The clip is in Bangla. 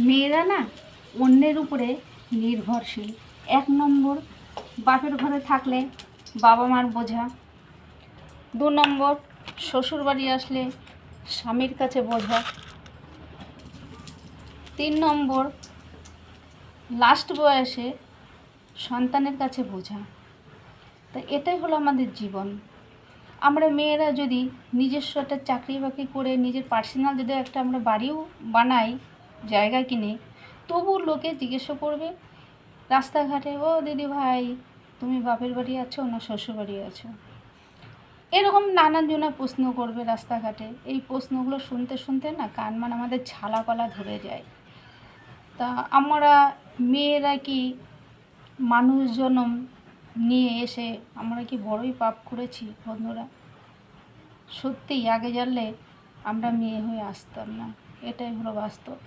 মেয়েরা না অন্যের উপরে নির্ভরশীল। 1 নম্বর, বাপের ঘরে থাকলে বাবা মার বোঝা। 2 নম্বর, শ্বশুর বাড়ি আসলে স্বামীর কাছে বোঝা। 3 নম্বর, লাস্ট বয়সে সন্তানের কাছে বোঝা। তা এটাই হলো আমাদের জীবন। আমরা মেয়েরা যদি নিজস্ব একটা চাকরি বাকরি করে নিজের পার্সোনাল যদি একটা আমরা বাড়িও বানাই, জায়গা কিনে, তবু লোকে জিজ্ঞাসা করবে রাস্তাঘাটে, ও দিদি ভাই তুমি বাপের বাড়ি আছো না শ্বশুর বাড়ি আছো, এরকম নানান জনা প্রশ্ন করবে রাস্তাঘাটে। এই প্রশ্নগুলো শুনতে শুনতে না কান মান আমাদের ঝালাপালা ধরে যায়। তা আমরা মেয়েরা কি মানুষ জন্ম নিয়ে এসে আমরা কি বড়ই পাপ করেছি বন্ধুরা? সত্যিই আগে জানলে আমরা মেয়ে হয়ে আসতাম না, এটাই হলো বাস্তব।